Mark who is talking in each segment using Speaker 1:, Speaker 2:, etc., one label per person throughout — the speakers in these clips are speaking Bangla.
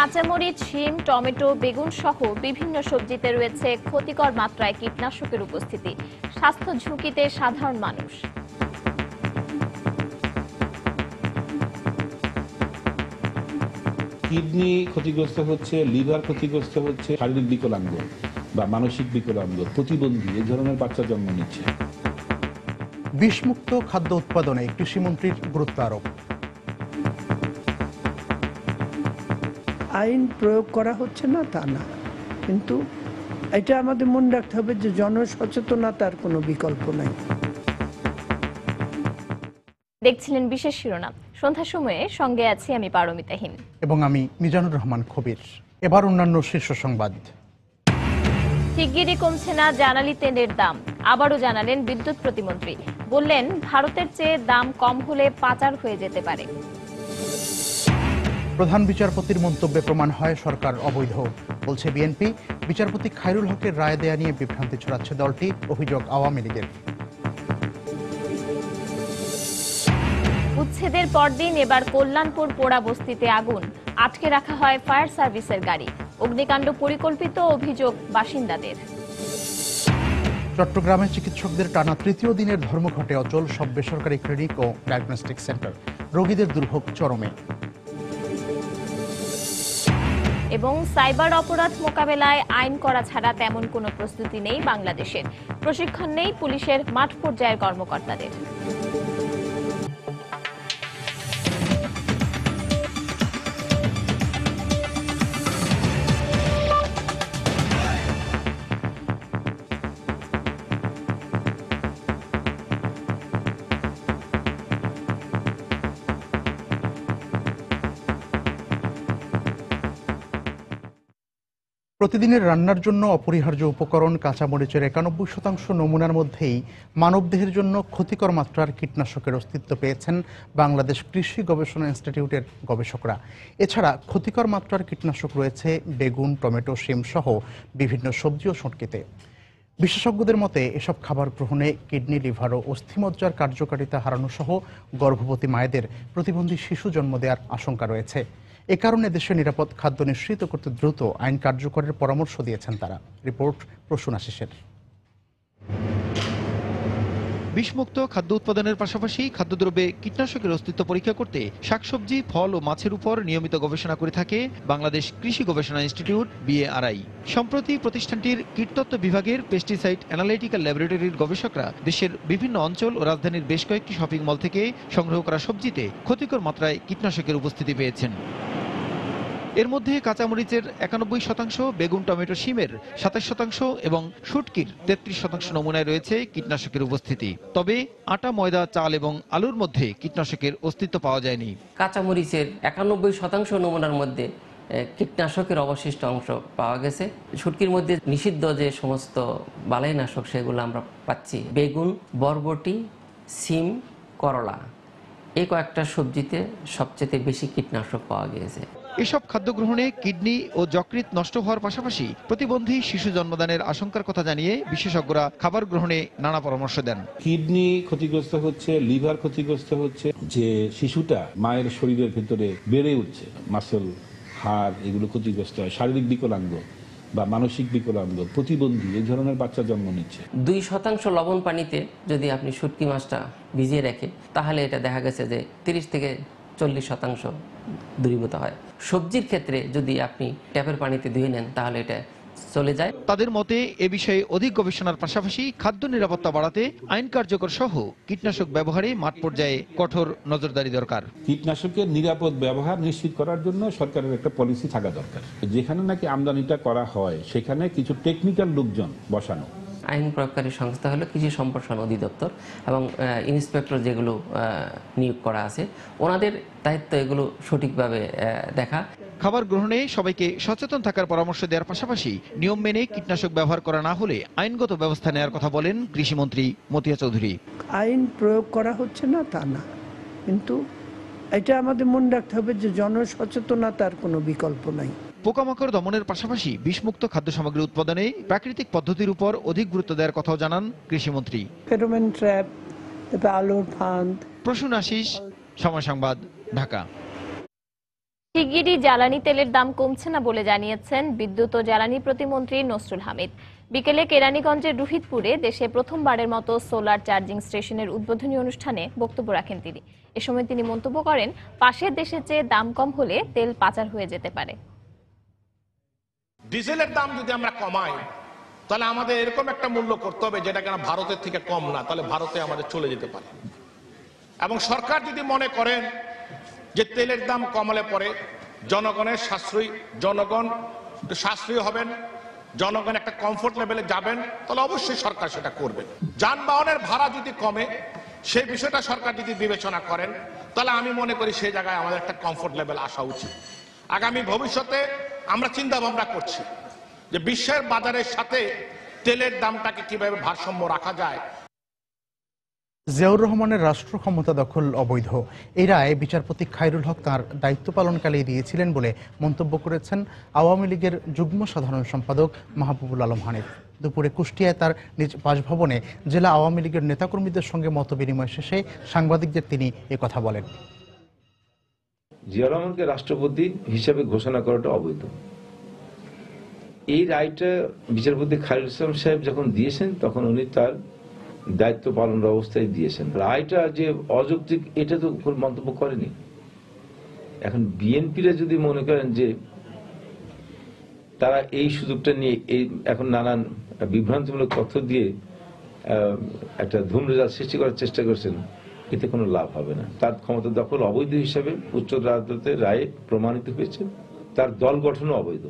Speaker 1: কাঁচামরিচ, শিম, টমেটো, বেগুন সহ বিভিন্ন সবজিতে রয়েছে ক্ষতিকর মাত্রায় কীটনাশকের উপস্থিতি। স্বাস্থ্য ঝুঁকিতে সাধারণ মানুষ।
Speaker 2: কিডনি ক্ষতিগ্রস্ত হচ্ছে, লিভার ক্ষতিগ্রস্ত হচ্ছে, শারীরিক বিকলাঙ্গ বা মানসিক বিকলাঙ্গ, প্রতিবন্ধী এই ধরনের বাচ্চা জন্ম নিচ্ছে।
Speaker 3: বিষমুক্ত খাদ্য উৎপাদনে কৃষিমন্ত্রীর গুরুত্ব আরোপ।
Speaker 4: আইন প্রয়োগ করা হচ্ছে না তা না, কিন্তু এটা আমাদের মনে রাখতে হবে যে জনসচেতনতার কোনো বিকল্প নাই।
Speaker 1: দেখছিলেন বিশেষ শিরোনাম। সন্ধ্যার সময়ে সঙ্গে আছি আমি পারমিতাহীন
Speaker 3: এবং আমি মিজানুর রহমান খবির। এবার অন্যান্য শীর্ষ সংবাদ।
Speaker 1: শিগগিরই কমছে না জ্বালানি তেলের দাম। আবারও জানালেন বিদ্যুৎ প্রতিমন্ত্রী। বললেন, ভারতের চেয়ে দাম কম হলে পাচার হয়ে যেতে পারে।
Speaker 3: প্রধান বিচারপতির মন্তব্যে প্রমাণ হয় সরকার অবৈধ, বলছে বিএনপি। বিচারপতি খায়রুল হকের রায় দেয়া নিয়ে বিভ্রান্তি ছড়াচ্ছে দলটি, অভিযোগ আওয়ামী লীগের।
Speaker 1: উচ্ছেদের পরদিন এবার কল্যাণপুর পোড়া বস্তিতে আগুন। আটকে রাখা হয় ফায়ার সার্ভিসের গাড়ি। অগ্নিকাণ্ড পরিকল্পিত, অভিযোগ বাসিন্দাদের।
Speaker 3: চট্টগ্রামে চিকিৎসকদের টানা তৃতীয় দিনের ধর্মঘটে অচল সব বেসরকারি ক্লিনিক ও ডায়াগনস্টিক সেন্টার। রোগীদের দুর্ভোগ চরমে।
Speaker 1: এবং সাইবার অপরাধ মোকাবেলায় আইন করা ছাড়া তেমন কোনো প্রস্তুতি নেই বাংলাদেশের। প্রশিক্ষণ নেই পুলিশের মাঠ পর্যায়ের কর্মকর্তাদের।
Speaker 3: প্রতিদিনের রান্নার জন্য অপরিহার্য উপকরণ কাঁচামরিচের ৯১% নমুনার মধ্যেই মানবদেহের জন্য ক্ষতিকর মাত্রার কীটনাশকের অস্তিত্ব পেয়েছেন বাংলাদেশ কৃষি গবেষণা ইনস্টিটিউটের গবেষকরা। এছাড়া ক্ষতিকর মাত্রার কীটনাশক রয়েছে বেগুন, টমেটো, শিম সহ বিভিন্ন সবজি ও শুঁটকিতে। বিশেষজ্ঞদের মতে এসব খাবার গ্রহণে কিডনি, লিভার ও অস্থিমজ্জার কার্যকারিতা হারানো সহ গর্ভবতী মায়েদের প্রতিবন্ধী শিশু জন্ম দেওয়ার আশঙ্কা রয়েছে। এ কারণে দেশে নিরাপদ খাদ্য নিশ্চিত করতে দ্রুত আইন কার্যকরের পরামর্শ দিয়েছেন তারা। রিপোর্ট প্রসূন আশিসের।
Speaker 5: বিষমুক্ত খাদ্য উৎপাদনের পাশাপাশি খাদ্যদ্রব্যে কীটনাশকের অস্তিত্ব পরীক্ষা করতে শাকসবজি, ফল ও মাছের উপর নিয়মিত গবেষণা করে থাকে বাংলাদেশ কৃষি গবেষণা ইনস্টিটিউট BARI। সম্প্রতি প্রতিষ্ঠানটির কীটতত্ত্ব বিভাগের পেস্টিসাইড অ্যানালাইটিক্যাল ল্যাবরেটরির গবেষকরা দেশের বিভিন্ন অঞ্চল ও রাজধানীর বেশ কয়েকটি শপিং মল থেকে সংগ্রহ করা সবজিতে ক্ষতিকর মাত্রায় কীটনাশকের উপস্থিতি পেয়েছেন। এর মধ্যে কাঁচামরিচের ৯১%, বেগুন, টমেটো, শিমের ২৭% এবং শুটকির ৩৩% নমুনায় রয়েছে কীটনাশকের উপস্থিতি। তবে আটা, ময়দা, চাল এবং আলুর মধ্যে কীটনাশকের অস্তিত্ব পাওয়া যায়নি।
Speaker 6: কাঁচামরিচের ৯১% নমুনার মধ্যে কীটনাশকের অবশিষ্ট অংশ পাওয়া গেছে। শুটকির মধ্যে নিষিদ্ধ যে সমস্ত বালাইনাশক সেগুলো আমরা পাচ্ছি। বেগুন, বরবটি, সিম, করলা এই কয়েকটা সবজিতে সবচেয়ে বেশি কীটনাশক পাওয়া গিয়েছে।
Speaker 5: এসব খাদ্য গ্রহণে কিডনি ও যকৃৎ নষ্ট হওয়ার পাশাপাশি প্রতিবন্ধী শিশু জন্মদানের আশঙ্কার কথা জানিয়ে বিশেষজ্ঞরা খাবার গ্রহণে নানা পরামর্শ দেন।
Speaker 2: কিডনি ক্ষতিগ্রস্ত হচ্ছে, লিভার ক্ষতিগ্রস্ত হচ্ছে, যে শিশুটা মায়ের শরীরের ভিতরে বেড়ে উঠছে, মাসল, হাড় এগুলো ক্ষতিগ্রস্ত হয়, শারীরিক বিকলাঙ্গ বা মানসিক বিকলাঙ্গ, প্রতিবন্ধী এই ধরনের বাচ্চা জন্ম নিচ্ছে।
Speaker 6: 2% লবণ পানিতে যদি আপনি শুটকি মাছটা ভিজিয়ে রাখেন তাহলে এটা দেখা গেছে যে 30 থেকে 40% দূরীভূত হয়। সবজির ক্ষেত্রে যদি আপনি ট্যাপের পানিতে ধুয়ে নেন তাহলে এটা চলে যায়।
Speaker 5: তাদের মতে এ বিষয়ে অধিক গবেষণার পাশাপাশি খাদ্য নিরাপত্তা বাড়াতে আইন কার্যকর সহ কীটনাশক ব্যবহারে মাঠ পর্যায়ে কঠোর নজরদারি দরকার।
Speaker 2: কীটনাশকের নিরাপদ ব্যবহার নিশ্চিত করার জন্য সরকারের একটা পলিসি থাকা দরকার। যেখানে নাকি আমদানিটা করা হয় সেখানে কিছু টেকনিক্যাল লোকজন বসানো।
Speaker 6: আইন প্রয়োগকারী সংস্থা হলো কৃষি সম্প্রসারণ অধিদপ্তর এবং ইন্সপেক্টর যেগুলো নিয়োগ করা আছে ওনাদের দায়িত্ব এগুলো সঠিকভাবে দেখা।
Speaker 5: খাবার গ্রহণে সবাইকে সচেতন থাকার পরামর্শ দেওয়ার পাশাপাশি নিয়ম মেনে কীটনাশক ব্যবহার করা না হলে আইনগত ব্যবস্থা নেওয়ার কথা বলেন কৃষিমন্ত্রী মতিয়া চৌধুরী।
Speaker 4: আইন প্রয়োগ করা হচ্ছে না তা না, কিন্তু এটা আমাদের মনে রাখতে হবে যে জনসচেতনতার কোনো বিকল্প নাই।
Speaker 5: পোকামাকড় দমনের পাশাপাশি বিষমুক্ত খাদ্য সামগ্রী উৎপাদনে প্রাকৃতিক পদ্ধতির উপর অধিক গুরুত্ব দেওয়ার কথাও জানান কৃষিমন্ত্রী।
Speaker 4: ফেরোমন ট্র্যাপ, আলোর ফাঁদ।
Speaker 5: প্রসূন আশিস, সময় সংবাদ, ঢাকা।
Speaker 1: শিগগিরই জ্বালানি তেলের দাম কমছে না বলে জানিয়েছেন বিদ্যুৎ ও জ্বালানি প্রতিমন্ত্রী নসরুল হামিদ। বিকেলে কেরানীগঞ্জের রুহিতপুরে দেশে প্রথমবারের মতো সোলার চার্জিং স্টেশনের উদ্বোধনী অনুষ্ঠানে বক্তব্য রাখেন তিনি। এ সময় তিনি মন্তব্য করেন, পাশের দেশের চেয়ে দাম কম হলে তেল পাচার হয়ে যেতে পারে।
Speaker 7: ডিজেলের দাম যদি আমরা কমাই তাহলে আমাদের এরকম একটা মূল্য করতে হবে যেটা কেন ভারতের থেকে কম না, তাহলে ভারতে আমাদের চলে যেতে পারে। এবং সরকার যদি মনে করেন যে তেলের দাম কমালে পরে জনগণের জনগণ সাশ্রয়ী হবেন, জনগণ একটা কমফোর্ট লেভেলে যাবেন, তাহলে অবশ্যই সরকার সেটা করবে। যানবাহনের ভাড়া যদি কমে সেই বিষয়টা সরকার যদি বিবেচনা করেন তাহলে আমি মনে করি সেই জায়গায় আমাদের একটা কমফোর্ট লেভেল আসা উচিত। আগামী ভবিষ্যতে আমরা চিন্তা ভাবনা করছি যে বিশ্বের বাজারের সাথে তেলের দামটাকে কিভাবে ভারসাম্য রাখা যায়।
Speaker 3: জিয়াউর রহমানের রাষ্ট্র ক্ষমতা দখল অবৈধ, এই রায় বিচারপতি খায়রুল হক তাঁর দায়িত্ব পালনকালে দিয়েছিলেন বলে মন্তব্য করেছেন আওয়ামী লীগের যুগ্ম সাধারণ সম্পাদক মাহবুবুল আলম হানিফ। দুপুরে কুষ্টিয়ায় তার নিজ বাসভবনে জেলা আওয়ামী লীগের নেতাকর্মীদের সঙ্গে মতবিনিময় শেষে সাংবাদিকদের তিনি একথা বলেন।
Speaker 8: জিয়াউর রহমানকে রাষ্ট্রপতি হিসেবে ঘোষণা করাটা অবৈধ। এই রায়টা বিচারপতি খায়রুল ইসলাম সাহেব যখন দিয়েছেন তখন উনি তার দায়িত্ব পালনের অবস্থায় দিয়েছেন। রায়টা যে অযৌক্তিক এটা তো মন্তব্য করেনি। এখন বিএনপিরা যদি মনে করেন যে তারা এই সুযোগটা নিয়ে এই এখন নানান বিভ্রান্তিমূলক তথ্য দিয়ে একটা ধূমরেজাল সৃষ্টি করার চেষ্টা করছেন, এতে কোনো লাভ হবে না। তার ক্ষমতা দখল অবৈধ হিসাবে উচ্চ আদালতের রায়ে প্রমাণিত হয়েছে। তার দল গঠনও অবৈধ।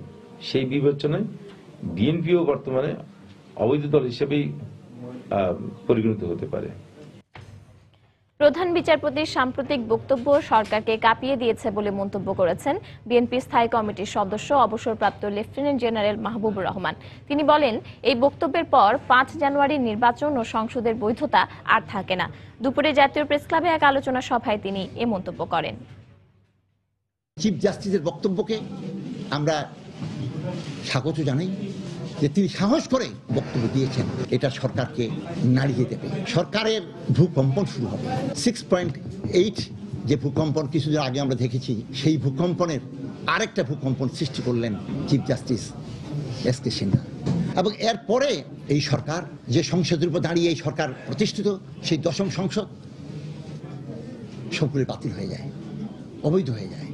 Speaker 8: সেই বিবেচনায় বিএনপিও বর্তমানে অবৈধ দল হিসেবেই পরিগণিত হতে পারে।
Speaker 1: প্রধান বিচারপতির সাম্প্রতিক বক্তব্য সরকারকে কাঁপিয়ে দিয়েছে বলে মন্তব্য করেছেন বিএনপি স্থায়ী কমিটির সদস্য অবসরপ্রাপ্ত লেফটেন্যান্ট জেনারেল মাহবুবুর রহমান। তিনি বলেন, এই বক্তব্যের পর 5 জানুয়ারির নির্বাচন ও সংসদের বৈধতা আর থাকে না। দুপুরে জাতীয় প্রেস ক্লাবে এক আলোচনা সভায় তিনি এ মন্তব্য করেন।
Speaker 9: চিফ জাস্টিসের বক্তব্যকে আমরা স্বাগত জানাই যে তিনি সাহস করে বক্তব্য দিয়েছেন। এটা সরকারকে নাড়িয়ে দেবে। সরকারের ভূকম্পন শুরু হবে। 6.8 যে ভূকম্পন কিছুদিন আগে আমরা দেখেছি, সেই ভূকম্পনের আরেকটা ভূকম্পন সৃষ্টি করলেন চিফ জাস্টিস এসকে সিনহা। এবং এরপরে এই সরকার যে সংসদের উপর দাঁড়িয়ে এই সরকার প্রতিষ্ঠিত, সেই 10ম সংসদ সবগুলি বাতিল হয়ে যায়, অবৈধ হয়ে যায়।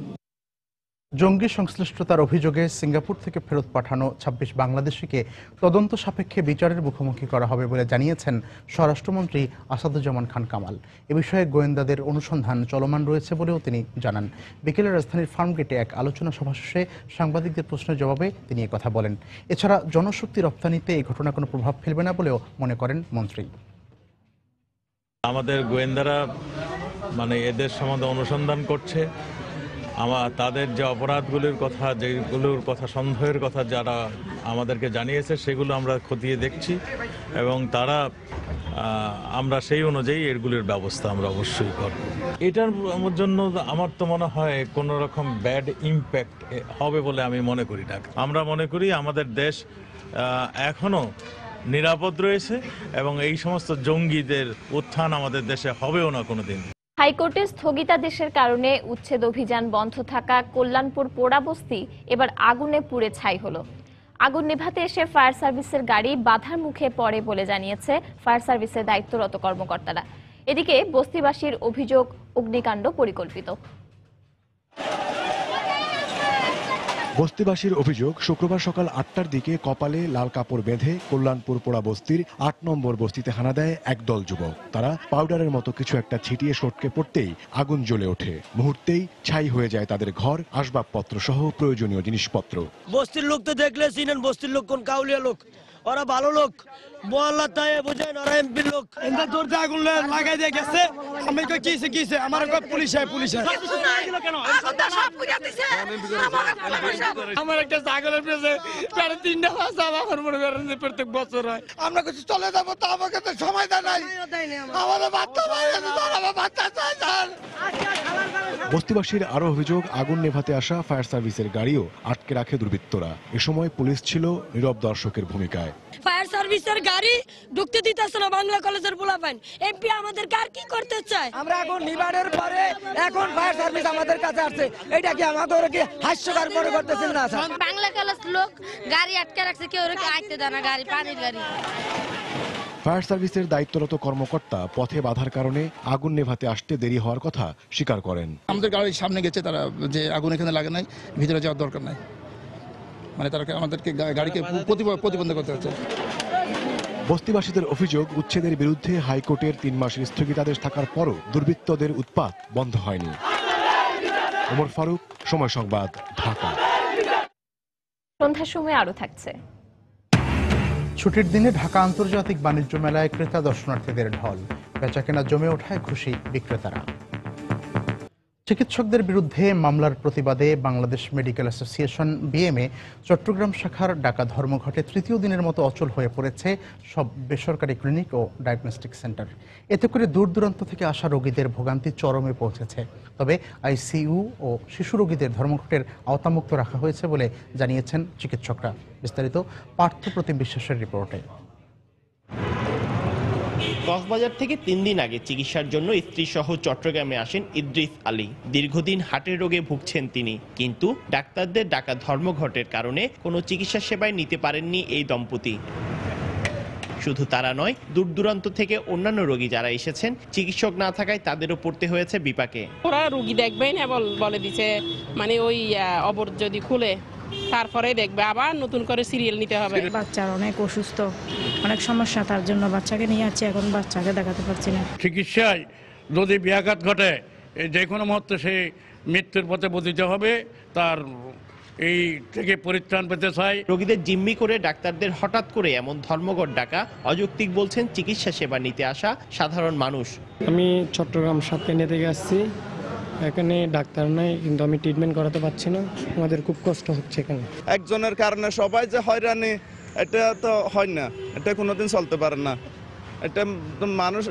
Speaker 3: জঙ্গি সংশ্লিষ্টতার অভিযোগে সিঙ্গাপুর থেকে ফেরত পাঠানো 26 বাংলাদেশিকে তদন্ত সাপেক্ষে বিচারের মুখোমুখি করা হবে বলে জানিয়েছেন স্বরাষ্ট্রমন্ত্রী আসাদুজ্জামান খান কামাল। এ বিষয়ে গোয়েন্দাদের অনুসন্ধান চলমান রয়েছে বলেও তিনি জানান। বিকেলে রাজধানীর ফার্মগেটে এক আলোচনা সভা শেষে সাংবাদিকদের প্রশ্নের জবাবে তিনি একথা বলেন। এছাড়া জনশক্তি রপ্তানিতে এই ঘটনা কোনো প্রভাব ফেলবে না বলেও মনে করেন মন্ত্রী।
Speaker 10: আমাদের গোয়েন্দারা এদের সম্বন্ধে অনুসন্ধান করছে। তাদের যে অপরাধগুলির কথা, যেগুলোর কথা সন্দেহের কথা যারা আমাদেরকে জানিয়েছে, সেগুলো আমরা খতিয়ে দেখছি এবং আমরা সেই অনুযায়ী এগুলির ব্যবস্থা আমরা অবশ্যই করব। এটার জন্য আমার তো মনে হয় কোনো রকম ব্যাড ইম্প্যাক্ট হবে বলে আমি মনে করি না। আমরা মনে করি আমাদের দেশ এখনো নিরাপদ রয়েছে এবং এই সমস্ত জঙ্গিদের উত্থান আমাদের দেশে হবেও না কোনোদিন।
Speaker 1: হাইকোর্টে স্থগিতাদেশের কারণে উচ্ছেদ অভিযান বন্ধ থাকা কল্যাণপুর পোড়াবস্তি এবার আগুনে পুড়ে ছাই হলো। আগুন নেভাতে এসে ফায়ার সার্ভিসের গাড়ি বাধার মুখে পড়ে বলে জানিয়েছে ফায়ার সার্ভিসের দায়িত্বরত কর্মকর্তারা। এদিকে বস্তিবাসীর অভিযোগ, অগ্নিকাণ্ড পরিকল্পিত।
Speaker 11: বস্তিবাসীর অভিযোগ, শুক্রবার সকাল 8টার দিকে কপালে লাল কাপড় বেঁধে কল্যাণপুর পোড়া বস্তির 8 নম্বর বস্তিতে হানা দেয় একদল যুবক। তারা পাউডারের মতো কিছু একটা ছিটিয়ে সটকে পড়তেই আগুন জ্বলে ওঠে। মুহূর্তেই ছাই হয়ে যায় তাদের ঘর, আসবাবপত্র সহ প্রয়োজনীয় জিনিসপত্র।
Speaker 12: বস্তির লোক তো দেখলে চিনেন, বস্তির লোক কোন কাউলিয়া লোক, ওরা ভালো লোক, মোয়াল্লা তাই বুঝেন, ওরা এমপির লোক। এন্দা দরজা আগুন লাগাই দিয়ে গেছে। আমি কই কিছে আমার কই পুলিশ আমার একটা ছাগলের পেছে তার 3টা বাচ্চা আমার মনে করেন যে প্রত্যেক বছর হয়। আমরা কিছু চলে যাবো তো আমাকে তো সময় দেয় নাই। আমাদের বাচ্চা ভাই, আমার বাচ্চা চাই।
Speaker 11: বস্তিবাসীর আরও অভিযোগ, আগুন নেভাতে আসা ফায়ার সার্ভিসের গাড়িও আটকে রাখে দুর্বৃত্তরা। এ সময় পুলিশ ছিল নীরব দর্শকের ভূমিকায়।
Speaker 12: ফায়ার সার্ভিসের গাড়ি ঢুকতে দিতেছে না বাংলা কলেজের পোলাপান। এমপি আমাদের কার কি করতে চায়? আমরা আগুন নিবানোর পরে এখন ফায়ার সার্ভিস আমাদের কাছে আসছে, এটা কি আমাদের কি হাস্যকর মনে করতেছেন না?
Speaker 13: বাংলা কলেজ লোক গাড়ি আটকে রাখছে, কেউ আইতে দেয় না, গাড়ি পানির গাড়ি।
Speaker 11: ফায়ার সার্ভিসের দায়িত্বরত কর্মকর্তা পথে বাধার কারণে আগুন নেভাতে আসতে দেরি হওয়ার কথা স্বীকার করেন।
Speaker 14: আমাদের গাড়ির সামনে গেছে তারা, যে আগুন এখানে লাগে নাই, ভিতরে যাওয়ার দরকার নাই, মানে তারা আমাদেরকে গাড়িকে প্রতিবন্ধ করতে হচ্ছে।
Speaker 11: বস্তিবাসীদের অভিযোগ, উচ্ছেদের বিরুদ্ধে হাইকোর্টের 3 মাসের স্থগিতাদেশ থাকার পরও দুর্বৃত্তদের উৎপাত বন্ধ হয়নি। ওমর ফারুক, সময় সংবাদ, ঢাকা।
Speaker 1: সন্ধ্যার সময় আরো থাকছে।
Speaker 3: ছুটির দিনে ঢাকা আন্তর্জাতিক বাণিজ্য মেলায় ক্রেতা দর্শনার্থীদের ঢল, বেচাকেনা জমে ওঠায় খুশি বিক্রেতারা। চিকিৎসকদের বিরুদ্ধে মামলার প্রতিবাদে Bangladesh medical association BMA Chattogram শাখার ডাকা ধর্মঘটে তৃতীয় দিনের মতো অচল হয়ে পড়েছে সব বেসরকারি ক্লিনিক ও ডায়াগনস্টিক সেন্টার। এতে করে দূর দূরান্ত থেকে আসা রোগীদের ভোগান্তি চরমে পৌঁছেছে। তবে আইসিইউ ও শিশু রোগীদের ধর্মঘটের আওতামুক্ত রাখা হয়েছে বলে জানিয়েছেন চিকিৎসকরা। বিস্তারিত পার্থপ্রতিম বিশ্বাসের রিপোর্টে।
Speaker 15: কক্সবাজার থেকে 3 দিন আগে চিকিৎসার জন্য স্ত্রী সহ চট্টগ্রামে আসেন ইদ্রিস আলী। দীর্ঘদিন হার্টের রোগে ভুগছেন তিনি, কিন্তু ডাক্তারদের ডাকা ধর্মঘটের কারণে কোনো চিকিৎসা সেবায় নিতে পারেননি এই দম্পতি। শুধু তারা নয়, দূর দূরান্ত থেকে অন্যান্য রোগী যারা এসেছেন, চিকিৎসক না থাকায় তাদেরও পড়তে হয়েছে বিপাকে।
Speaker 16: ওরা রোগী দেখবেই না বলে দিছে, মানে ওই অবর যদি খুলে তারপরে দেখবে আবার নতুন করে সিরিয়াল নিতে হবে।
Speaker 17: বাচ্চার অনেক অসুস্থ, অনেক সমস্যা, তার জন্য বাচ্চাকে নিয়ে যাচ্ছি, এখন বাচ্চাকে দেখাতে পারছি না।
Speaker 18: চিকিৎসায় যদি ব্যাঘাত ঘটে, যে কোনো মুহূর্তে সে মৃত্যুর পথে পতিত হবে, তার এই থেকে পরিত্রাণ পেতে চাই।
Speaker 15: রোগীদের জিম্মি করে ডাক্তারদের হঠাৎ করে এমন ধর্মঘট ডাকা অযৌক্তিক বলছেন চিকিৎসা সেবা নিতে আসা সাধারণ মানুষ।
Speaker 19: আমি চট্টগ্রাম সাতকানিয়া থেকে আসছি, এখানে ডাক্তার নাই, কিন্তু আমি ট্রিটমেন্ট করাতে পারছি না, আমাদের খুব কষ্ট হচ্ছে এখানে।
Speaker 20: একজনের কারণে সবাই যে হয়রানি, এটা তো হয় না, এটা কোনোদিন চলতে পারে না। এটা মানুষ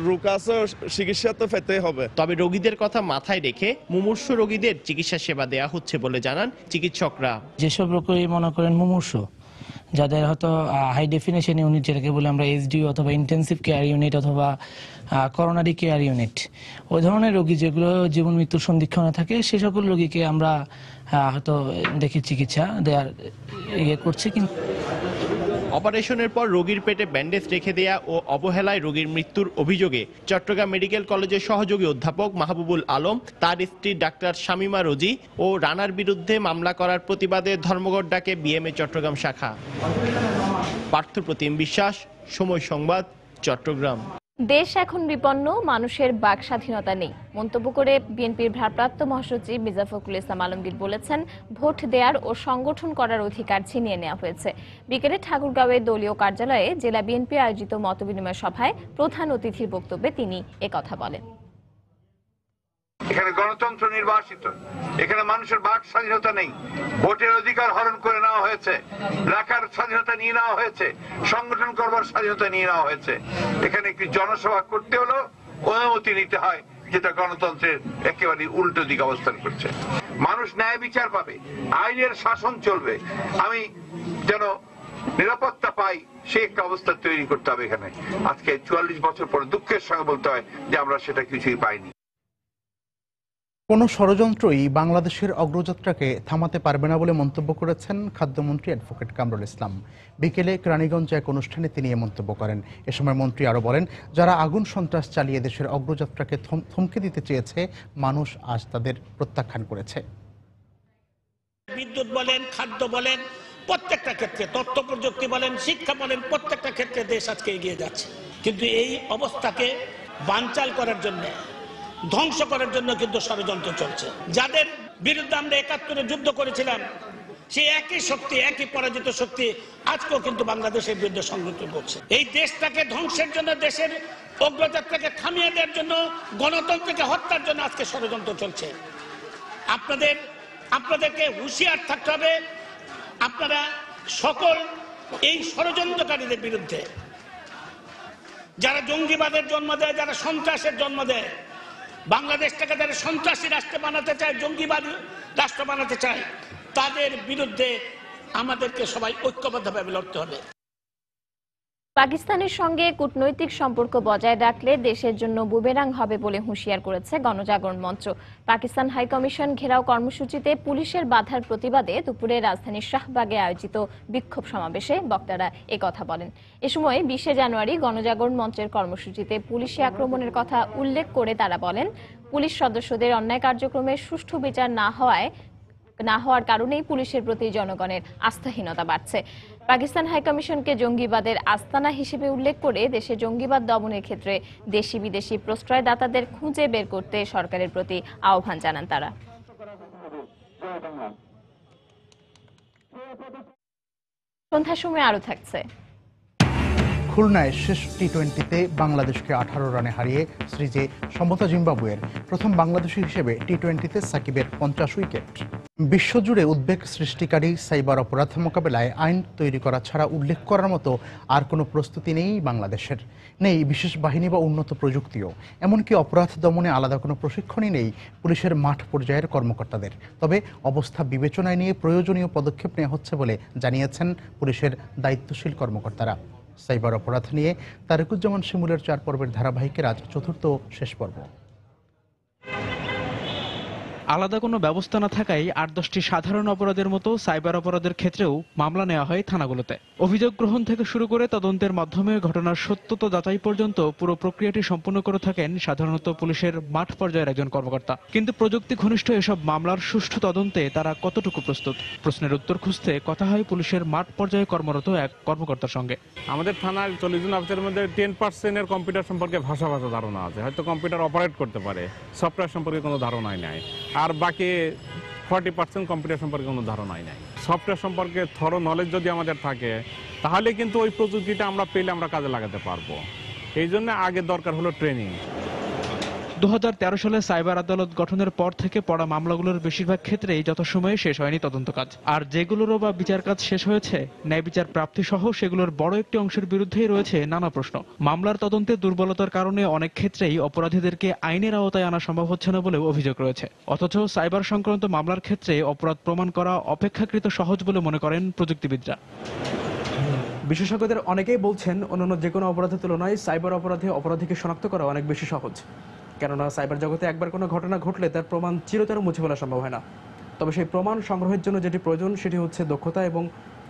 Speaker 20: রোগ আছে, চিকিৎসা তো পেতেই হবে।
Speaker 15: তবে রোগীদের কথা মাথায় রেখে মুমূর্ষু রোগীদের চিকিৎসা সেবা দেওয়া হচ্ছে বলে জানান চিকিৎসকরা।
Speaker 21: যেসব রোগী মনে করেন মুমূর্ষু, যাদের হয়তো হাই ডেফিনেশন ইউনিট যেটাকে বলে আমরা এইচডিইউ অথবা ইন্টেন্সিভ কেয়ার ইউনিট অথবা করোনারি কেয়ার ইউনিট, ওই ধরনের রোগী যেগুলো জীবন মৃত্যুর সন্ধিক্ষণে থাকে, সে সকল রোগীকে আমরা হয়তো দেখি চিকিৎসা দেওয়ার করছি। কিন্তু
Speaker 15: অপারেশনের পর রোগীর পেটে ব্যান্ডেজ রেখে দেয়া ও অবহেলায় রোগীর মৃত্যুর অভিযোগে চট্টগ্রাম মেডিকেল কলেজের সহযোগী অধ্যাপক মাহবুবুল আলম, তার স্ত্রী ডাক্তার শামিমা রোজি ও রানার বিরুদ্ধে মামলা করার প্রতিবাদে ধর্মঘট ডাকে বিএমএ চট্টগ্রাম শাখা। পার্থপ্রতিম বিশ্বাস, সময় সংবাদ, চট্টগ্রাম।
Speaker 1: দেশ এখন বিপন্ন, মানুষের বাক স্বাধীনতা নেই মন্তব্য করে বিএনপির ভারপ্রাপ্ত মহাসচিব মির্জা ফখরুল ইসলাম আলমগীর বলেছেন, ভোট দেওয়ার ও সংগঠন করার অধিকার ছিনিয়ে নেওয়া হয়েছে। বিকেলে ঠাকুরগাঁওয়ে দলীয় কার্যালয়ে জেলা বিএনপি আয়োজিত মতবিনিময় সভায় প্রধান অতিথির বক্তব্যে তিনি একথা বলেন।
Speaker 22: এখানে গণতন্ত্র নির্বাসিত, এখানে মানুষের বাক স্বাধীনতা নেই, ভোটের অধিকার হরণ করে নেওয়া হয়েছে, লেখার স্বাধীনতা নিয়ে নেওয়া হয়েছে, সংগঠন করবার স্বাধীনতা নিয়ে নেওয়া হয়েছে। এখানে একটি জনসভা করতে হলো অনুমতি নিতে হয়, যেটা গণতন্ত্রের একেবারে উল্টো দিক অবস্থান করছে। মানুষ ন্যায় বিচার পাবে, আইনের শাসন চলবে, আমি যেন নিরাপত্তা পাই, সে একটা অবস্থা তৈরি করতে হবে। এখানে আজকে ৪৪ বছর পরে দুঃখের সঙ্গে বলতে হয় যে আমরা সেটা কিছুই পাইনি।
Speaker 3: কোনো ষড়যন্ত্রই বাংলাদেশের অগ্রযাত্রাকে থামাতে পারবে না বলে মন্তব্য করেছেন খাদ্যমন্ত্রী অ্যাডভোকেট কামরুল ইসলাম। বিকেলে কেরানীগঞ্জে এক অনুষ্ঠানে তিনি এ মন্তব্য করেন। এ সময় মন্ত্রী আরও বলেন, যারা আগুন সন্ত্রাস চালিয়ে দেশের অগ্রযাত্রাকে থমকে দিতে চেয়েছে, মানুষ আজ তাদের প্রত্যাখ্যান করেছে।
Speaker 23: বিদ্যুৎ বলেন, খাদ্য বলেন, প্রত্যেকটা ক্ষেত্রে, তথ্য প্রযুক্তি বলেন, শিক্ষা বলেন, প্রত্যেকটা ক্ষেত্রে দেশ আজকে এগিয়ে যাচ্ছে। কিন্তু এই অবস্থাকে বানচাল করার জন্য, ধ্বংস করার জন্য কিন্তু ষড়যন্ত্র চলছে। যাদের বিরুদ্ধে আমরা ৭১-এ যুদ্ধ করেছিলাম, সেই একই শক্তি, একই পরাজিত শক্তি আজকেও কিন্তু বাংলাদেশের বিরুদ্ধে সংযুক্ত করছে। এই দেশটাকে ধ্বংসের জন্য, দেশের অগ্রযাত্রাকে থামিয়ে দেওয়ার জন্য, গণতন্ত্রকে হত্যার জন্য আজকে ষড়যন্ত্র চলছে। আপনাদেরকে হুঁশিয়ার থাকতে হবে। আপনারা সকল এই ষড়যন্ত্রকারীদের বিরুদ্ধে, যারা জঙ্গিবাদের জন্ম দেয়, যারা সন্ত্রাসের জন্ম দেয়, বাংলাদেশটাকে যারা সন্ত্রাসী রাষ্ট্র বানাতে চায়, জঙ্গিবাদী রাষ্ট্র বানাতে চায়, তাদের বিরুদ্ধে আমাদেরকে সবাই ঐক্যবদ্ধভাবে লড়তে হবে।
Speaker 1: পাকিস্তানের সঙ্গে কূটনৈতিক সম্পর্ক বজায় রাখলে দেশের জন্য বুমেরাং হবে বলে হুঁশিয়ার করেছে গণজাগরণ মঞ্চ। পাকিস্তান হাইকমিশন ঘেরাও কর্মসূচিতে পুলিশের বাধার প্রতিবাদে দুপুরে রাজধানীর শাহবাগে আয়োজিত বিক্ষোভ সমাবেশে বক্তারা একথা বলেন। এ সময় 20 জানুয়ারি গণজাগরণ মঞ্চের কর্মসূচিতে পুলিশি আক্রমণের কথা উল্লেখ করে তারা বলেন, পুলিশ সদস্যদের অন্যায় কার্যক্রমের সুষ্ঠু বিচার না হওয়ার কারণেই পুলিশের প্রতি জনগণের আস্থাহীনতা বাড়ছে। পাকিস্তান হাইকমিশনকে জঙ্গিবাদের আস্তানা হিসেবে উল্লেখ করে দেশে জঙ্গিবাদ দমনের ক্ষেত্রে দেশি বিদেশি প্রশ্রয়দাতাদের খুঁজে বের করতে সরকারের প্রতি আহ্বান জানান তারা। সন্ধ্যার সময় আরো থাকছে।
Speaker 3: খুলনায় শেষ টি-20তে বাংলাদেশকে 18 রানে হারিয়ে সিরিজে সমতা জিম্বাবুয়ের। প্রথম বাংলাদেশি হিসেবে টি-20তে সাকিবের 50 উইকেট। বিশ্বজুড়ে উদ্বেগ সৃষ্টিকারী সাইবার অপরাধ মোকাবেলায় আইন তৈরি করা ছাড়া উল্লেখ করার মতো আর কোনো প্রস্তুতি নেই বাংলাদেশের। নেই বিশেষ বাহিনী বা উন্নত প্রযুক্তিও, এমনকি অপরাধ দমনে আলাদা কোনো প্রশিক্ষণই নেই পুলিশের মাঠ পর্যায়ের কর্মকর্তাদের। তবে অবস্থা বিবেচনায় নিয়ে প্রয়োজনীয় পদক্ষেপ নেওয়া হচ্ছে বলে জানিয়েছেন পুলিশের দায়িত্বশীল কর্মকর্তারা। সাইবার অপরাধ নিয়ে তারেকুজ্জামান শিমুলের 4 পর্বের ধারাবাহিকের আজ চতুর্থ শেষ পর্ব।
Speaker 2: আলাদা কোনো ব্যবস্থা না থাকায় 8-10টি সাধারণ অপরাধের মতো সাইবার অপরাধের ক্ষেত্রেও মামলা নেওয়া হয় থানাগুলোতে। অভিযোগ গ্রহণ থেকে শুরু করে তদন্তের মাধ্যমে ঘটনার সত্যতা যাচাই পর্যন্ত পুরো প্রক্রিয়াটি সম্পন্ন করে থাকেন সাধারণত পুলিশের মাঠ পর্যায়ের একজন কর্মকর্তা। কিন্তু প্রযুক্তি ঘনিষ্ঠ এসব মামলার সুষ্ঠু তদন্তে তারা কতটুকু প্রস্তুত? প্রশ্নের উত্তর খুঁজতে কথা হয় পুলিশের মাঠ পর্যায়ে কর্মরত এক কর্মকর্তার সঙ্গে।
Speaker 4: আমাদের থানার 40 জন অফিসারের মধ্যে 10% কম্পিউটার সম্পর্কে ভাষা ধারণা আছে, হয়তো কম্পিউটার অপারেট করতে পারে, সফটওয়্যার সম্পর্কে কোনো ধারণাই নাই। আর বাকি 40% কম্পিউটার সম্পর্কে কোনো ধারণাই নাই। সফটওয়্যার সম্পর্কে থরো নলেজ যদি আমাদের থাকে তাহলে কিন্তু ওই প্রযুক্তিটা আমরা পেলে আমরা কাজে লাগাতে পারবো। এই জন্য আগে দরকার হলো ট্রেনিং।
Speaker 2: 2013 সালে সাইবার আদালত গঠনের পর থেকে পড়া মামলাগুলোর বেশিরভাগ ক্ষেত্রেই যথাসময়ে শেষ হয়নি তদন্ত কাজ। আর যেগুলোরও বা বিচার কাজ শেষ হয়েছে, ন্যায় বিচার প্রাপ্তি সহ সেগুলোর বড় একটি অংশের বিরুদ্ধেই রয়েছে নানা প্রশ্ন। মামলার তদন্তে দুর্বলতার কারণে অনেক ক্ষেত্রেই অপরাধীদেরকে আইনের আওতায় আনা সম্ভব হচ্ছে না বলেও অভিযোগ রয়েছে। অথচ সাইবার সংক্রান্ত মামলার ক্ষেত্রে অপরাধ প্রমাণ করা অপেক্ষাকৃত সহজ বলে মনে করেন প্রযুক্তিবিদরা। বিশেষজ্ঞদের অনেকেই বলছেন অন্যান্য যে কোনো অপরাধের তুলনায় সাইবার অপরাধে অপরাধীকে শনাক্ত করা অনেক বেশি সহজ। কেননা সাইবার জগতে একবার কোনো ঘটনা ঘটলে তার প্রমাণ চিরতরে মুছে ফেলা সম্ভব হয় না। তবে সেই প্রমাণ সংগ্রহের জন্য যেটি প্রয়োজন সেটি হচ্ছে দক্ষতা এবং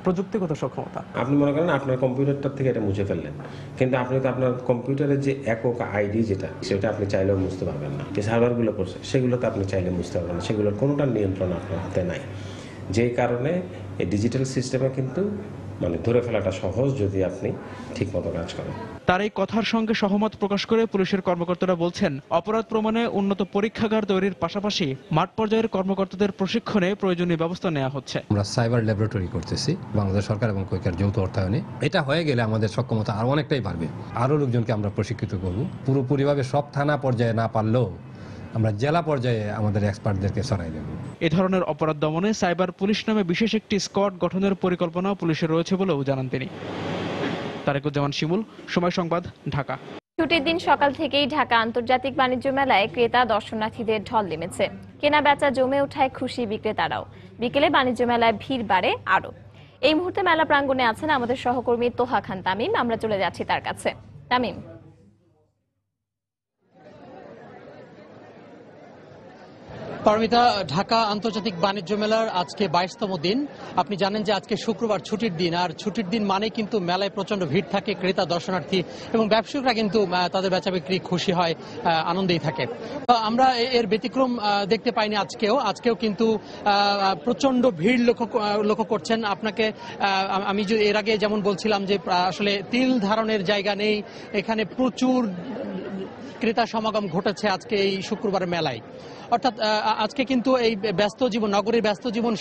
Speaker 2: প্রযুক্তিগত সক্ষমতা।
Speaker 6: আপনি মনে করেন আপনার কম্পিউটারটার থেকে এটা মুছে ফেললেন, কিন্তু আপনি তো আপনার কম্পিউটারের যে একক আইডি সেটা আপনি চাইলেও মুছতে পারবেন না। যে সার্ভারগুলো করছে সেগুলো তো আপনি চাইলে মুছতে পারবেন না, সেগুলোর কোনোটার নিয়ন্ত্রণ আপনার হাতে নাই। যেই কারণে এই ডিজিটাল সিস্টেমে কিন্তু ধরে ফেলাটা সহজ যদি আপনি ঠিকমতো কাজ করেন।
Speaker 2: তার এই কথার সঙ্গে সহমত প্রকাশ করে পুলিশের কর্মকর্তারা বলছেন, অপরাধ প্রমাণে উন্নত পরীক্ষাগার তৈরির পাশাপাশি মাঠ পর্যায়ের কর্মকর্তাদের প্রশিক্ষণে প্রয়োজনীয় ব্যবস্থা নেওয়া হচ্ছে।
Speaker 24: আমরা সাইবার ল্যাবরেটরি করতেছি বাংলাদেশ সরকার এবং কোইকার যৌথ অর্থায়নে। এটা হয়ে গেলে আমাদের সক্ষমতা আরো অনেকটাই বাড়বে। আরো লোকজনকে আমরা প্রশিক্ষিত করব। পুরোপুরিভাবে সব থানা পর্যায়ে না পারলেও আমরা জেলা পর্যায়ে আমাদের এক্সপার্টদেরকে ছড়াই দেব।
Speaker 2: এ ধরনের অপরাধ দমনে সাইবার পুলিশ নামে বিশেষ একটি স্কোয়াড গঠনের পরিকল্পনা পুলিশের রয়েছে বলেও জানান তিনি। তারেকুজ্জামান শিমুল, সময় সংবাদ, ঢাকা।
Speaker 1: ছুটির দিন সকাল থেকেই ঢাকা আন্তর্জাতিক বাণিজ্য মেলায় ক্রেতা দর্শনার্থীদের ঢল নেমেছে। কেনা বেচা জমে ওঠায় খুশি বিক্রেতারাও। বিকেলে বাণিজ্য মেলায় ভিড় বাড়ে আরো। এই মুহূর্তে মেলা প্রাঙ্গণে আছেন আমাদের সহকর্মী তোহা খান তামিম। আমরা চলে যাচ্ছি তার কাছে। তামিম,
Speaker 25: পারমিতা, ঢাকা আন্তর্জাতিক বাণিজ্য মেলার আজকে 22তম দিন। আপনি জানেন যে আজকে শুক্রবার ছুটির দিন, আর ছুটির দিন মানে কিন্তু মেলায় প্রচন্ড ভিড় থাকে, ক্রেতা দর্শনার্থী এবং ব্যবসায়ীরা কিন্তু তাদের বেচা বিক্রি খুশি হয়, আনন্দেই থাকে। আমরা এর ব্যতিক্রম দেখতে পাইনি আজকেও কিন্তু প্রচন্ড ভিড় লক্ষ্য করছেন। আপনাকে আমি এর আগে যেমন বলছিলাম যে আসলে তিল ধারণের জায়গা নেই, এখানে প্রচুর ক্রেতা সমাগম ঘটেছে আজকে এই শুক্রবার মেলায়। অর্থাৎ আজকে কিন্তু এই নগরীর ব্যস্ত জীবন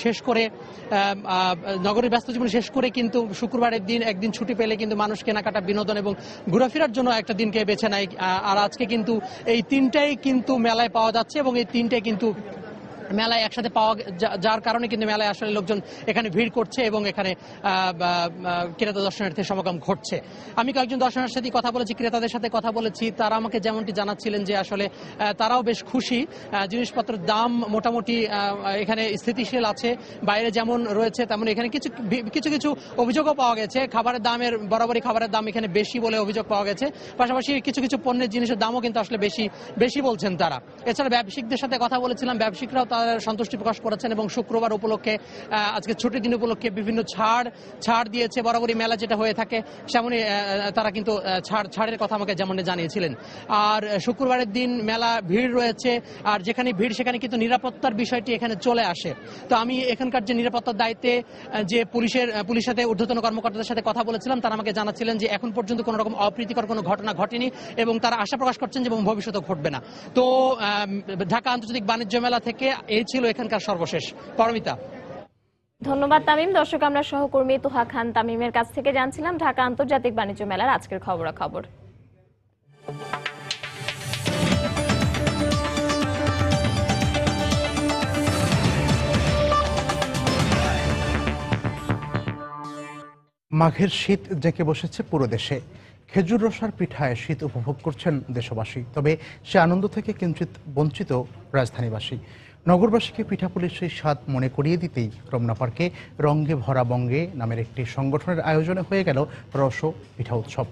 Speaker 25: শেষ করে কিন্তু শুক্রবারের দিন একদিন ছুটি পেলে কিন্তু মানুষ কেনাকাটা, বিনোদন এবং ঘোরাফেরার জন্য একটা দিনকে বেছে নেয়। আর আজকে কিন্তু এই তিনটাই কিন্তু মেলায় পাওয়া যাচ্ছে এবং এই তিনটাই কিন্তু মেলায় একসাথে পাওয়া যার কারণে কিন্তু মেলায় আসলে লোকজন এখানে ভিড় করছে এবং এখানে ক্রেতা দর্শনার্থীর সমাগম ঘটছে। আমি কয়েকজন দর্শনার্থীর সাথে কথা বলেছি, ক্রেতাদের সাথে কথা বলেছি, তারা আমাকে যেমনটি জানাচ্ছিলেন যে আসলে তারাও বেশ খুশি। জিনিসপত্রের দাম মোটামুটি এখানে স্থিতিশীল আছে, বাইরে যেমন রয়েছে তেমন এখানে কিছু কিছু অভিযোগও পাওয়া গেছে। খাবারের দামের বরাবরই খাবারের দাম এখানে বেশি বলে অভিযোগ পাওয়া গেছে। পাশাপাশি কিছু কিছু পণ্যের জিনিসের দামও কিন্তু আসলে বেশি বলছেন তারা। এছাড়া ব্যবসায়িকদের সাথে কথা বলেছিলাম, ব্যবসায়িকরাও তাদের সন্তুষ্টি প্রকাশ করেছেন এবং শুক্রবার উপলক্ষে আজকে ছুটির দিন উপলক্ষে বিভিন্ন ছাড় দিয়েছে। বরাবরই মেলা যেটা হয়ে থাকে সেমনই তারা কিন্তু ছাড়ের কথা আমাকে যেমন জানিয়েছিলেন। আর শুক্রবারের দিন মেলা ভিড় রয়েছে, আর যেখানে ভিড় সেখানে কিন্তু নিরাপত্তার বিষয়টি এখানে চলে আসে। তো আমি এখানকার যে নিরাপত্তার দায়িত্বে যে পুলিশের সাথে ঊর্ধ্বতন কর্মকর্তাদের সাথে কথা বলেছিলাম, তারা আমাকে জানাচ্ছিলেন যে এখন পর্যন্ত কোনো রকম অপ্রীতিকর কোনো ঘটনা ঘটেনি এবং তারা আশা প্রকাশ করছেন যে এবং ভবিষ্যতে ঘটবে না। তো ঢাকা আন্তর্জাতিক বাণিজ্য মেলা থেকে এই ছিল এখানকার সর্বশেষ। পরমিতা।
Speaker 1: ধন্যবাদ তামিম। দর্শক, আমরা সহকর্মী তোহা খান তামিমের কাছ থেকে জানছিলাম ঢাকা আন্তর্জাতিক বাণিজ্য মেলার আজকের খবরাখবর।
Speaker 3: মাঘের শীত জেঁকে বসেছে পুরো দেশে। খেজুর রসার পিঠায় শীত উপভোগ করছেন দেশবাসী, তবে সে আনন্দ থেকে কিঞ্চিত বঞ্চিত রাজধানীবাসী। নগরবাসীকে পিঠাপুলির সেই স্বাদ মনে করিয়ে দিতেই রমনা পার্কে রঙ্গে ভরা বঙ্গে নামের একটি সংগঠনের আয়োজনে হয়ে গেল রস পিঠা উৎসব।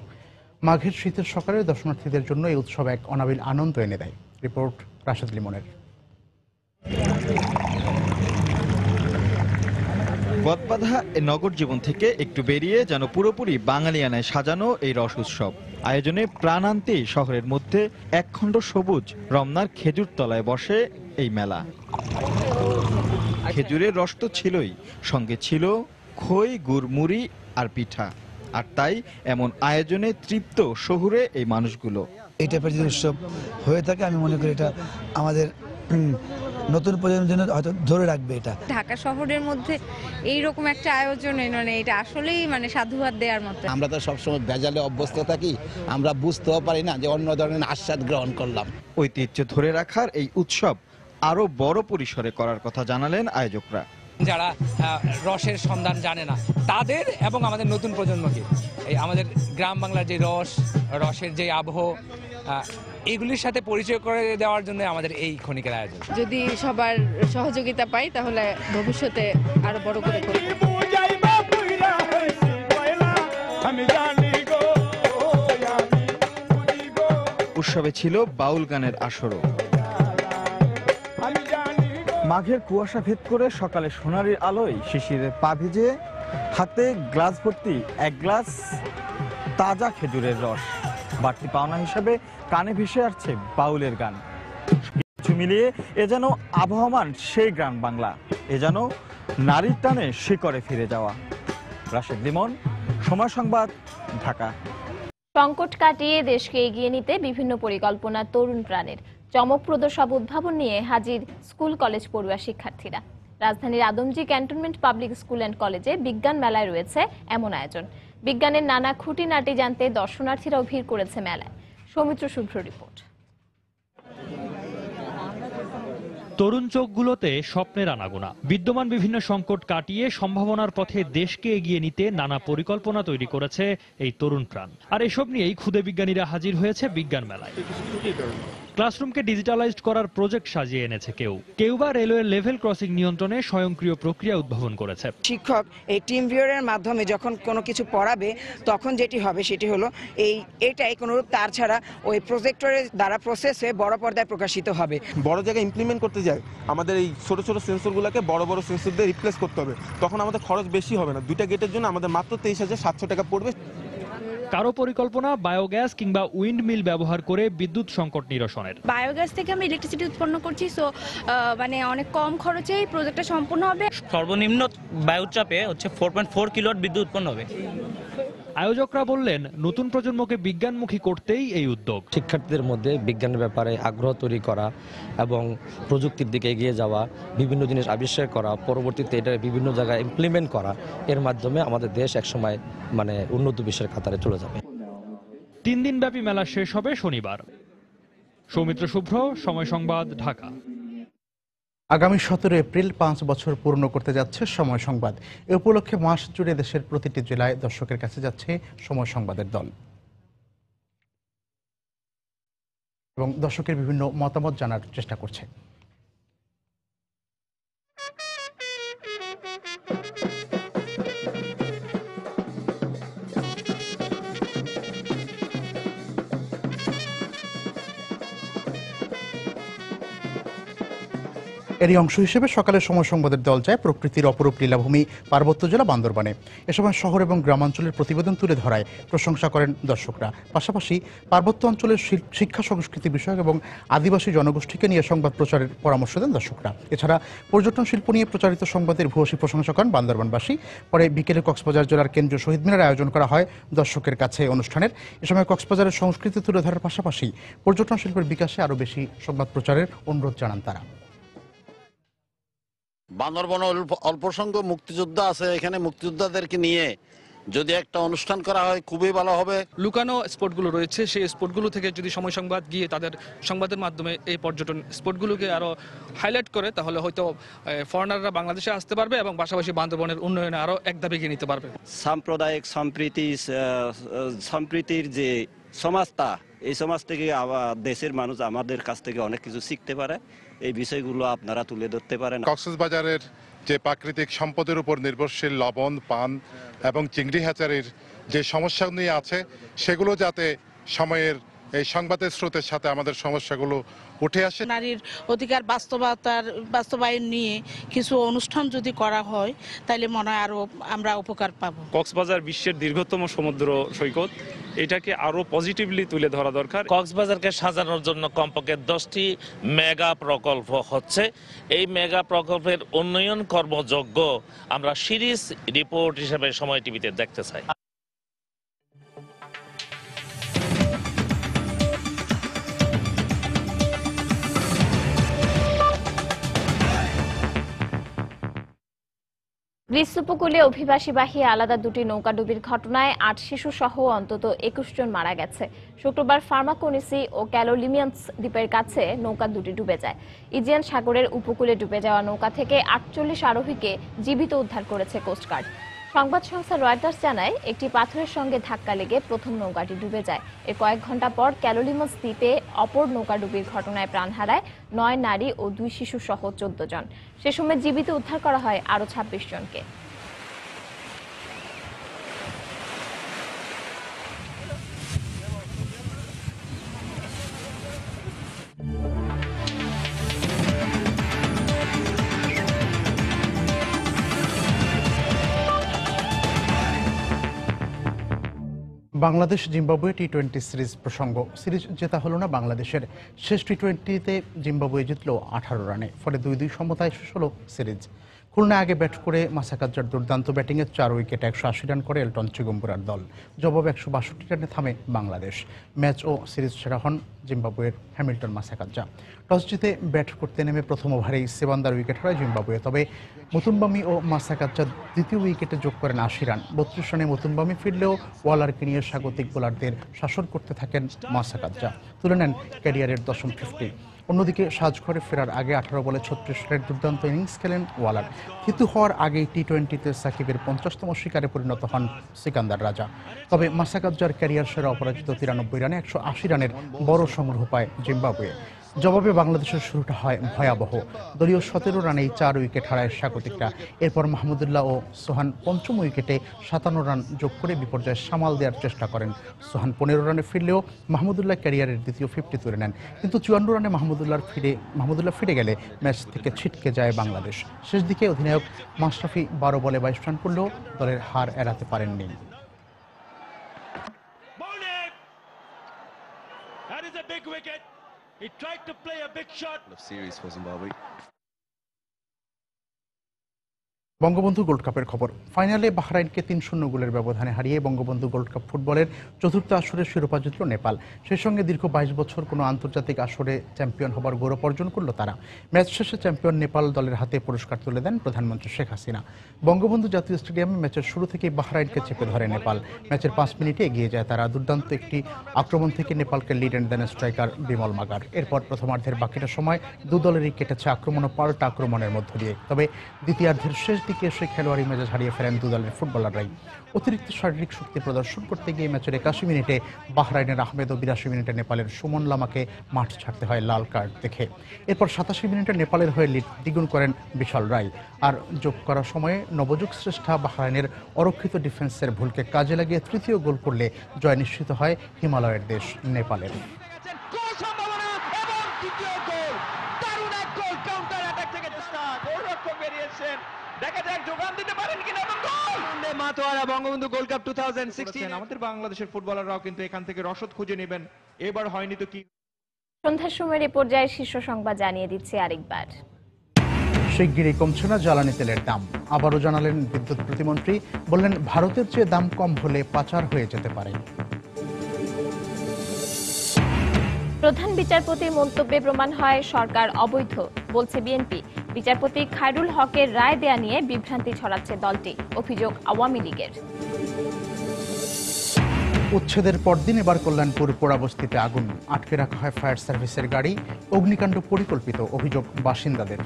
Speaker 3: মাঘের শীতের সকালে দর্শনার্থীদের জন্য এই উৎসব এক অনাবিল আনন্দ এনে দেয়। রিপোর্ট রাশেদ লিমনের।
Speaker 5: গদবাঁধা এ নগর জীবন থেকে একটু বেরিয়ে যেন পুরোপুরি বাঙালিয়ানায় সাজানো এই রস উৎসব। আয়োজনে প্রাণ আনতেই শহরের মধ্যে একখণ্ড সবুজ রমনার খেজুর তলায় বসে এই মেলা। খেজুরের রস তো ছিলই, সঙ্গে ছিল খই, গুড়, মুড়ি আর পিঠা। আর তাই এমন আয়োজনে তৃপ্ত শহুরে এই মানুষগুলো।
Speaker 7: এই টাইপের যে উৎসব হয়ে থাকে, আমি মনে করি এটা আমাদের নতুন প্রজন্মের জন্য হয়তো ধরে রাখবে। এটা
Speaker 8: ঢাকা শহরের মধ্যে এইরকম একটা আয়োজন, মানে এটা আসলেই মানে সাধুবাদ দেওয়ার মতো।
Speaker 9: আমরা তো সবসময় ভেজালে অভ্যস্ত থাকি, আমরা বুঝতেও পারি না যে অন্য ধরনের আস্বাদ গ্রহণ করলাম।
Speaker 5: ঐতিহ্য ধরে রাখার এই উৎসব আরো বড় পরিসরে করার কথা জানালেন আয়োজকরা।
Speaker 10: যারা রসের সন্ধান জানে না তাদের এবং আমাদের নতুন প্রজন্মকে এই আমাদের গ্রাম বাংলার যে রসের যে আবহ, এগুলির সাথে পরিচয় করে দেওয়ার জন্য আমাদের এই ক্ষণিকের আয়োজন।
Speaker 8: যদি সবার সহযোগিতা পাই তাহলে ভবিষ্যতে আরো বড় করে করব।
Speaker 5: উৎসবে ছিল বাউল গানের আসরও। মাঘের কুয়াশা ভেদ করে সকালে সোনালির আলোয় শিশিরের পা ভিজে, হাতে গ্লাস ভর্তি এক গ্লাস তাজা খেজুরের রস। বাড়তি পাওনা হিসেবে কানে ভেসে আসছে বাউলের গান। কিছু মিলিয়ে এ যেন আবহমান সেই গ্রাম বাংলা, এ যেন নারীর টানে শিকড়ে ফিরে যাওয়া। রাশেদ লিমন, সময় সংবাদ, ঢাকা।
Speaker 1: সংকট কাটিয়ে দেশকে এগিয়ে নিতে বিভিন্ন পরিকল্পনা তরুণ প্রাণের। চমকপ্রদ সব উদ্ভাবন নিয়ে হাজির স্কুল কলেজ পড়ুয়া শিক্ষার্থীরা। রাজধানীর Adamjee cantonment public school and কলেজে বিজ্ঞান মেলায় রয়েছে এমন আয়োজন। বিজ্ঞানের নানা খুঁটিনাটি জানতে দর্শনার্থীরাও ভিড় করেছে মেলায়। সৌমিত্র শুভ্র রিপোর্ট।
Speaker 26: তরুণ চোখগুলোতে স্বপ্নের আনাগোনা। বিদ্যমান বিভিন্ন সংকট কাটিয়ে সম্ভাবনার পথে দেশকে এগিয়ে নিতে নানা পরিকল্পনা তৈরি করেছে এই তরুণ প্রাণ। আর এসব নিয়েই ক্ষুদে বিজ্ঞানীরা হাজির হয়েছে বিজ্ঞান মেলায়। ক্লাসরুমকে ডিজিটালাইজড করার প্রজেক্ট সাজিয়ে এনেছে কেউ বা রেলওয়ের লেভেল ক্রসিং নিয়ন্ত্রণে স্বয়ংক্রিয় প্রক্রিয়া উদ্ভাবন করেছে।
Speaker 27: শিক্ষক এই টিম ভিউয়ারের মাধ্যমে যখন কোনো কিছু পড়াবে তখন যেটি হবে সেটি হলো এইটাই কোনোরূপ তার ছাড়া ওই প্রজেক্টরের দ্বারা প্রসেস হয়ে বড় পর্দায় প্রকাশিত হবে।
Speaker 28: বড় জায়গায় ইমপ্লিমেন্ট করতে যাই আমাদের এই ছোট ছোট সেন্সরগুলোকে বড় বড় সেন্সর দিয়ে রিপ্লেস করতে হবে, তখন আমাদের খরচ বেশি হবে না। দুইটা গেটের জন্য আমাদের মাত্র 23,700 টাকা পড়বে।
Speaker 26: কারো পরিকল্পনা বায়োগ্যাস কিংবা উইন্ড মিল ব্যবহার করে বিদ্যুৎ সংকট নিরসনের।
Speaker 8: বায়োগ্যাস থেকে আমরা ইলেকট্রিসিটি উৎপন্ন করছি, সো মানে অনেক কম খরচে এই প্রজেক্টটা সম্পূর্ণ হবে।
Speaker 29: সর্বনিম্ন বায়ুচাপে 4.4 কিলোওয়াট বিদ্যুৎ উৎপন্ন হবে।
Speaker 26: আয়োজকরা বললেন, নতুন প্রজন্মকে বিজ্ঞানমুখী করতেই এই উদ্যোগ।
Speaker 30: শিক্ষার্থীদের মধ্যে বিজ্ঞানের ব্যাপারে আগ্রহ তৈরি করা এবং প্রযুক্তির দিকে এগিয়ে যাওয়া, বিভিন্ন জিনিস আবিষ্কার করা, পরবর্তীতে এটা বিভিন্ন জায়গায় ইমপ্লিমেন্ট করা, এর মাধ্যমে আমাদের দেশ একসময় মানে উন্নত বিশ্বের কাতারে চলে যাবে।
Speaker 26: 3 দিনব্যাপী মেলা শেষ হবে শনিবার। সৌমিত্র শুভ্র, সময় সংবাদ, ঢাকা।
Speaker 3: আগামী 17 এপ্রিল 5 বছর পূর্ণ করতে যাচ্ছে সময় সংবাদ। এ উপলক্ষে মাস জুড়ে দেশের প্রতিটি জেলায় দর্শকের কাছে যাচ্ছে সময় সংবাদের দল এবং দর্শকের বিভিন্ন মতামত জানার চেষ্টা করছে। এরই অংশ হিসেবে সকালে সময় সংবাদের দল যায় প্রকৃতির অপরূপ লীলাভূমি পার্বত্য জেলা বান্দরবানে। এ সময় শহর এবং গ্রামাঞ্চলের প্রতিবেদন তুলে ধরায় প্রশংসা করেন দর্শকরা। পাশাপাশি পার্বত্য অঞ্চলের শিক্ষা সংস্কৃতি বিষয়ক এবং আদিবাসী জনগোষ্ঠীকে নিয়ে সংবাদ প্রচারের পরামর্শ দেন দর্শকরা। এছাড়া পর্যটন শিল্প নিয়ে প্রচারিত সংবাদের ভূয়সী প্রশংসা করেন বান্দরবানবাসী। পরে বিকেলে কক্সবাজার জেলার কেন্দ্রীয় শহীদ মিনারে আয়োজন করা হয় দর্শকের কাছে অনুষ্ঠানের। এ সময় কক্সবাজারের সংস্কৃতি তুলে ধরার পাশাপাশি পর্যটন শিল্পের বিকাশে আরও বেশি সংবাদ প্রচারের অনুরোধ জানান তারা।
Speaker 11: বান্দরবনে অল্প সংখ্যক মুক্তিযোদ্ধা আছে, এখানে মুক্তিযোদ্ধাদেরকে নিয়ে যদি একটা অনুষ্ঠান করা হয় খুবই ভালো হবে।
Speaker 12: লুকানো স্পটগুলো রয়েছে, সেই স্পটগুলো থেকে যদি সময় সংবাদ গিয়ে তাদের সংবাদের মাধ্যমে এই পর্যটন স্পটগুলোকে আরো হাইলাইট করে, তাহলে হয়তো ফরেনাররা বাংলাদেশে আসতে পারবে এবং পাশাপাশি বান্দরবনের উন্নয়নে আরো এক ধাপ এগিয়ে নিতে পারবে।
Speaker 13: সাম্প্রদায়িক সম্প্রীতির যে সমাজটা, এই সমাজ থেকে দেশের মানুষ আমাদের কাছ থেকে অনেক কিছু শিখতে পারে। এই বিষয়গুলো আপনারা তুলে ধরতে পারেন।
Speaker 14: কক্সবাজারের যে প্রাকৃতিক সম্পদের উপর নির্ভরশীল লবণ, পান এবং চিংড়ি হ্যাচারির যে সমস্যা নিয়ে আছে, সেগুলো যাতে সময়ের এই সংবাদের স্রোতের সাথে আমাদের সমস্যাগুলো উঠে আসে।
Speaker 16: নারীর অধিকার বাস্তবায়ন নিয়ে কিছু অনুষ্ঠান যদি করা হয় তাহলে মনে হয় আরো আমরা উপকার পাবো।
Speaker 17: কক্সবাজার বিশ্বের দীর্ঘতম সমুদ্র সৈকত, এটাকে আরো পজিটিভলি তুলে ধরা দরকার।
Speaker 18: কক্সবাজারকে সাজানোর জন্য কমপক্ষে 10টি মেগা প্রকল্প হচ্ছে। এই মেগা প্রকল্পের উন্নয়ন কর্মযজ্ঞ আমরা সিরিজ রিপোর্ট হিসেবে সময় টিভিতে দেখতে চাই।
Speaker 1: গ্রিস উপকূলে অভিবাসীবাহী আলাদা দুটি নৌকাডুবির ঘটনায় 8 শিশু সহ অন্তত 21 জন মারা গেছে। শুক্রবার ফার্মাকোনিসি ও ক্যালোলিমিয়ান্স দ্বীপের কাছে নৌকা দুটি ডুবে যায়। ইজিয়ান সাগরের উপকূলে ডুবে যাওয়া নৌকা থেকে 48 আরোহীকে জীবিত উদ্ধার করেছে কোস্টগার্ড। সংবাদ সংস্থা রয়টার্স জানায়, একটি পাথরের সঙ্গে ধাক্কা লেগে প্রথম নৌকাটি ডুবে যায়। এর কয়েক ঘন্টা পর ক্যালোলিমাস দ্বীপে অপর নৌকাডুবির ঘটনায় প্রাণ হারায় 9 নারী ও 2 শিশু সহ 14 জন। সে সময় জীবিত উদ্ধার করা হয় আরও 26 জনকে।
Speaker 3: বাংলাদেশ জিম্বাবুয়ে টি-20 সিরিজ প্রসঙ্গ। সিরিজ জেতা হলো না বাংলাদেশের। শেষ টি-20তে জিম্বাবুয়ে জিতল 18 রানে, ফলে 2-2 সমতায় শেষ হলো সিরিজ। খুলনায় আগে ব্যাট করে মাসাকাজ্জার দুর্দান্ত ব্যাটিংয়ে 4 উইকেটে 180 রান করে এলটন চিগুম্বুরার দল। জবাবে 162 রানে থামে বাংলাদেশ। ম্যাচ ও সিরিজ সেরা হন জিম্বাবুয়ের হ্যামিল্টন মাসাকাজ্জা। টস জিতে ব্যাট করতে নেমে প্রথম ওভারেই সেবান্দার উইকেট হারায় জিম্বাবুয়ে। তবে মুতুম্বামি ও মাসাকাজ্জা দ্বিতীয় উইকেটে যোগ করেন 80 রান। 32 রানে মুতুম্বামি ফিরলেও ওয়ালারকে নিয়ে স্বাগতিক বোলারদের শাসন করতে থাকেন মাসাকাজ্জা। তুলে নেন ক্যারিয়ারের 10ম 50। অন্যদিকে সাজঘরে ফেরার আগে 18 বলে 36 রানের দুর্দান্ত ইনিংস খেলেন ওয়ালার। থিতু হওয়ার আগেই টি-20তে সাকিবের 50তম শিকারে পরিণত হন সিকান্দার রাজা। তবে মাসাকাজ্জার ক্যারিয়ার সেরা অপরাজিত 93 রানে 180 রানের বড় সংগ্রহ পায় জিম্বাবুয়ে। জবাবে বাংলাদেশের শুরুটা হয় ভয়াবহ। দলীয় 17 রানেই 4 উইকেট হারায় স্বাগতিকরা। এরপর মাহমুদুল্লাহ ও সোহান পঞ্চম উইকেটে 57 রান যোগ করে বিপর্যয় সামাল দেওয়ার চেষ্টা করেন। সোহান 15 রানে ফিরলেও মাহমুদুল্লাহ ক্যারিয়ারের দ্বিতীয় 50 তুলে নেন। কিন্তু 54 রানে মাহমুদুল্লাহ ফিরে গেলে ম্যাচ থেকে ছিটকে যায় বাংলাদেশ। শেষ দিকে অধিনায়ক মাশরাফি 12 বলে 22 রান করলেও দলের হার এড়াতে পারেননি।
Speaker 19: He tried to play a big shot. Series for Zimbabwe.
Speaker 3: Bangabandhu gold কাপের খবর। ফাইনালে বাহরাইনকে ৩-০ গোলের ব্যবধানে হারিয়ে বঙ্গবন্ধু গোল্ড কাপ ফুটবলের চতুর্থ আসরের শিরোপা জিতল নেপাল। সেই সঙ্গে দীর্ঘ ২২ বছর কোনো আন্তর্জাতিক আসরে চ্যাম্পিয়ন হবার গৌরব অর্জন করল তারা। ম্যাচ শেষে চ্যাম্পিয়ন নেপাল দলের হাতে পুরস্কার তুলে দেন প্রধানমন্ত্রী শেখ হাসিনা। বঙ্গবন্ধু জাতীয় স্টেডিয়ামে ম্যাচের শুরু থেকেই বাহরাইনকে চেপে ধরে নেপাল। ম্যাচের ৫ মিনিটে এগিয়ে যায় তারা। দুর্দান্ত একটি আক্রমণ থেকে নেপালকে lead and then striker Bimal Magar. এরপর প্রথমার্ধের বাকিটা সময় দু দলেরই কেটেছে আক্রমণ ও পাল্টা আক্রমণের মধ্য দিয়ে। তবে দ্বিতীয়ার্ধের শেষ দিকে এসে খেলোয়াড়ি মেজাজ হারিয়ে ফেলেন দু দলের ফুটবলাররাই। অতিরিক্ত শারীরিক শক্তি প্রদর্শন করতে গিয়ে ম্যাচের ৮১ মিনিটে বাহরাইনের আহমেদ ও ৮২ মিনিটে নেপালের সুমন লামাকে মাঠ ছাড়তে হয় লাল কার্ড দেখে। এরপর ৮৭ মিনিটে নেপালের হয়ে লিড দ্বিগুণ করেন বিশাল রায়। আর যোগ করার সময়ে নবযুগ শ্রেষ্ঠা বাহরাইনের অরক্ষিত ডিফেন্সের ভুলকে কাজে লাগিয়ে তৃতীয় গোল করলে জয় নিশ্চিত হয় হিমালয়ের দেশ নেপালের।
Speaker 2: বঙ্গবন্ধু গোল্ড কাপ 2016 আমাদের বাংলাদেশের ফুটবলাররাও কিন্তু এখান থেকে রসদ খুঁজে নেবেন। এবার হয়নি তো কি।
Speaker 1: সন্ধ্যার সময়ের এ পর্যায়ে শীর্ষ সংবাদ জানিয়ে দিচ্ছি আরেকবার।
Speaker 3: শিগগিরই কমছে না জ্বালানি তেলের দাম। আবারও জানালেন বিদ্যুৎ প্রতিমন্ত্রী। বললেন ভারতের চেয়ে দাম কম হলে পাচার হয়ে যেতে পারে।
Speaker 1: প্রধান বিচারপতির মন্তব্যে প্রমাণ হয় সরকার অবৈধ, বলছে বিএনপি। বিচারপতি খায়রুল হকের রায় দেয়া নিয়ে বিভ্রান্তি ছড়াচ্ছে দলটি, অভিযোগ আওয়ামী লীগের।
Speaker 3: উচ্ছেদের পরদিন এবার কল্যাণপুর পোড়াবস্তিতে আগুন। আটকে রাখা হয় ফায়ার সার্ভিসের গাড়ি। অগ্নিকাণ্ড পরিকল্পিত, অভিযোগ বাসিন্দাদের।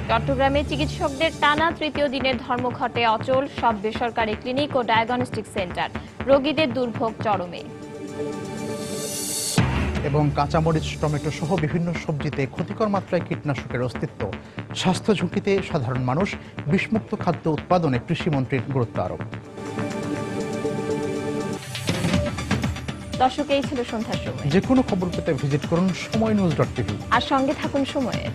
Speaker 1: চট্টগ্রামে চিকিৎসকদের টানা তৃতীয় দিনের ধর্মঘটে অচল সব বেসরকারি ক্লিনিক ও ডায়াগনস্টিক সেন্টার। রোগীদের দুর্ভোগ চরমে।
Speaker 3: এবং কাঁচামরিচ, টমেটো সহ বিভিন্ন সবজিতে ক্ষতিকর মাত্রায় কীটনাশকের অস্তিত্ব। স্বাস্থ্য ঝুঁকিতে সাধারণ মানুষ। বিষমুক্ত খাদ্য উৎপাদনে কৃষিমন্ত্রীর গুরুত্ব আরোপ।
Speaker 1: দর্শক, এই ছিল সন্ধ্যার সময়।
Speaker 3: যে কোনো খবর পেতে ভিজিট করুন সময় নিউজ.tv
Speaker 1: আর সঙ্গে থাকুন সময়ের।